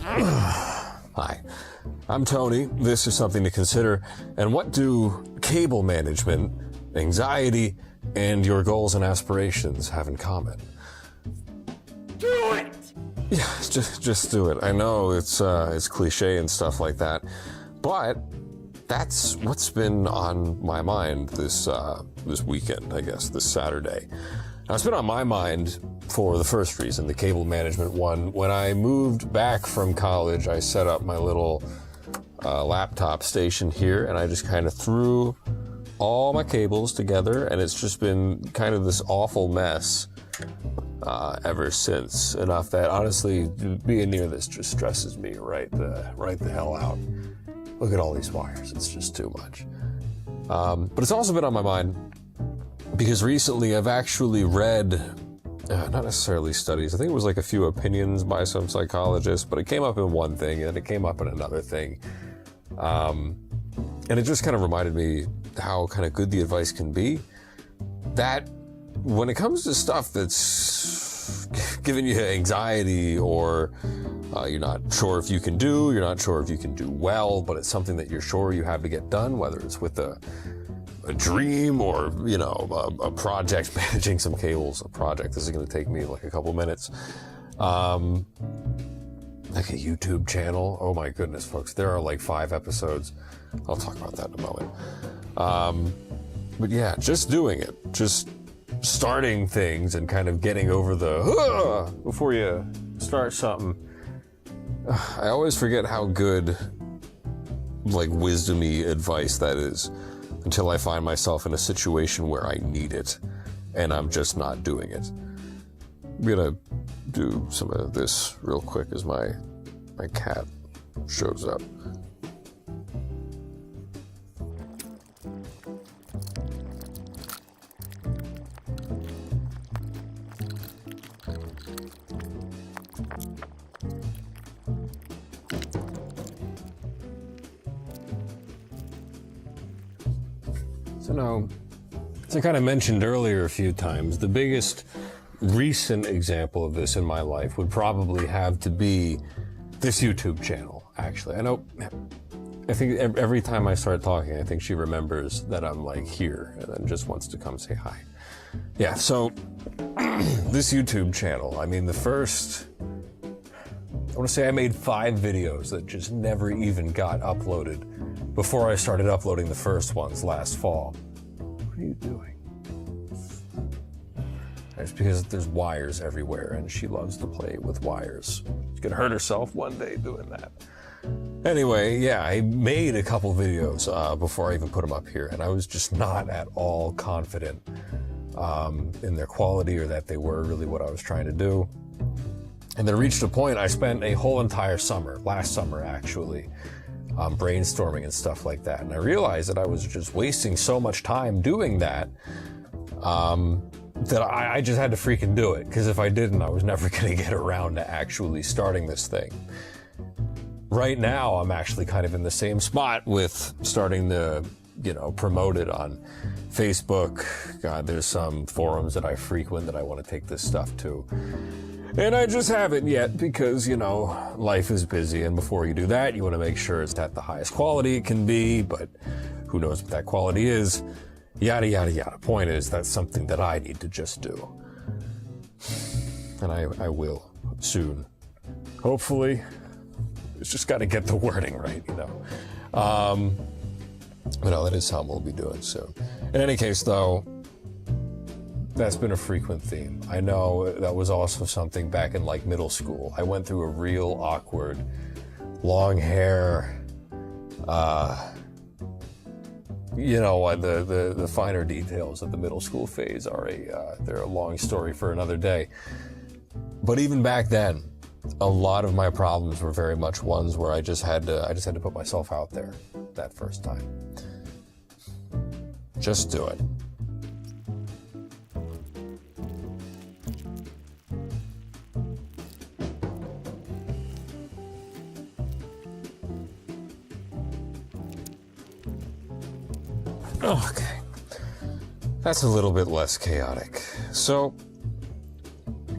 Hi, I'm Tony. This is something to consider. And what do cable management, anxiety, and your goals and aspirations have in common? Do it! Yeah, just do it. I know it's cliche and stuff like that, but that's what's been on my mind this weekend, I guess, this Saturday. Now, it's been on my mind for the first reason, the cable management one. When I moved back from college, I set up my little laptop station here, and I just kind of threw all my cables together, and it's just been kind of this awful mess ever since. Enough that, honestly, being near this just stresses me right the hell out. Look at all these wires. It's just too much. But it's also been on my mind because recently I've actually read, not necessarily studies, I think it was like a few opinions by some psychologists, but it came up in one thing and it came up in another thing. And it just kind of reminded me how kind of good the advice can be. That when it comes to stuff that's giving you anxiety, or you're not sure if you can do, you're not sure if you can do well, but it's something that you're sure you have to get done, whether it's with a dream or, you know, a project, managing some cables, a project. This is going to take me like a couple minutes. Like a YouTube channel. Oh my goodness, folks. There are like 5 episodes. I'll talk about that in a moment. But yeah, just doing it. Just starting things and kind of getting over the before you start something. I always forget how good, like, wisdom-y advice that is until I find myself in a situation where I need it and I'm just not doing it. I'm gonna do some of this real quick as my cat shows up. So now, as I kind of mentioned earlier a few times, the biggest recent example of this in my life would probably have to be this YouTube channel, actually. I think every time I start talking, I think she remembers that I'm like here and then just wants to come say hi. Yeah, so this YouTube channel, I mean, I want to say I made 5 videos that just never even got uploaded before I started uploading the first ones last fall. What are you doing? It's because there's wires everywhere and she loves to play with wires. She's gonna hurt herself one day doing that. Anyway, yeah, I made a couple videos before I even put them up here, and I was just not at all confident in their quality or that they were really what I was trying to do. And then it reached a point, I spent a whole entire summer, last summer actually, brainstorming and stuff like that. And I realized that I was just wasting so much time doing that, that I just had to freaking do it. Because if I didn't, I was never going to get around to actually starting this thing. Right now, I'm actually kind of in the same spot with starting to, you know, promote it on Facebook. God, there's some forums that I frequent that I want to take this stuff to. And I just haven't yet because, you know, life is busy. And before you do that, you want to make sure it's at the highest quality it can be. But who knows what that quality is? Yada, yada, yada. Point is, that's something that I need to just do. And I will soon. Hopefully. It's just got to get the wording right, you know. But no, that is something we'll be doing soon. In any case, though, that's been a frequent theme. I know that was also something back in like middle school. I went through a real awkward, long hair, you know, the finer details of the middle school phase are they're a long story for another day. But even back then, a lot of my problems were very much ones where I just had to put myself out there that first time. Just do it. Okay, that's a little bit less chaotic. So,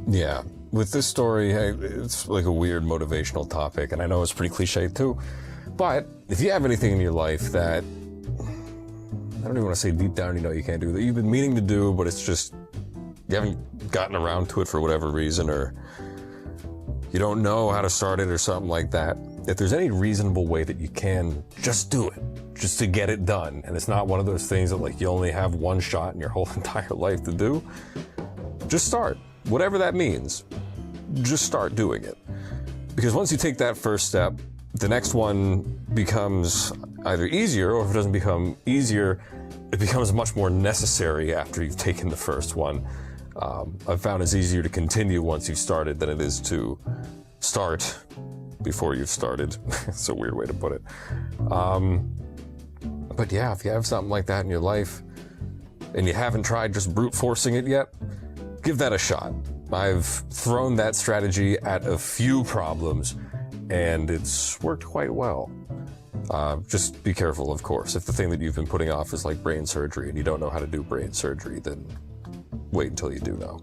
yeah, with this story, it's like a weird motivational topic, and I know it's pretty cliche too, but if you have anything in your life that, I don't even want to say deep down you know you can't do, that you've been meaning to do, but it's just, you haven't gotten around to it for whatever reason, or you don't know how to start it or something like that, if there's any reasonable way that you can just do it, just to get it done, and it's not one of those things that like you only have one shot in your whole entire life to do, just start. Whatever that means, just start doing it. Because once you take that first step, the next one becomes either easier, or if it doesn't become easier, it becomes much more necessary after you've taken the first one. I've found it's easier to continue once you've started than it is to start before you've started. It's a weird way to put it. But yeah, if you have something like that in your life and you haven't tried just brute forcing it yet, give that a shot. I've thrown that strategy at a few problems and it's worked quite well. Just be careful, of course. If the thing that you've been putting off is like brain surgery and you don't know how to do brain surgery, then wait until you do know.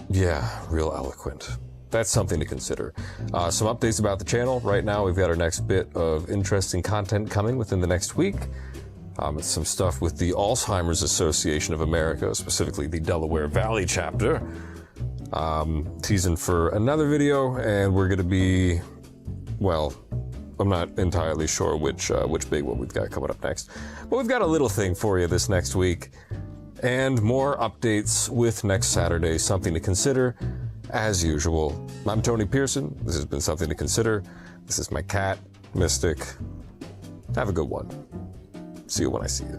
Yeah, real eloquent. That's something to consider. Some updates about the channel. Right now, we've got our next bit of interesting content coming within the next week. It's some stuff with the Alzheimer's Association of America, specifically the Delaware Valley chapter. Teasing for another video, and we're going to be, well, I'm not entirely sure which big one we've got coming up next. But we've got a little thing for you this next week, and more updates with next Saturday, something to consider. As usual, I'm Tony Pearson. This has been Something to Consider. This is my cat, Mystic. Have a good one. See you when I see you.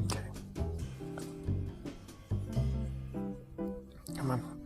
Okay. Come on.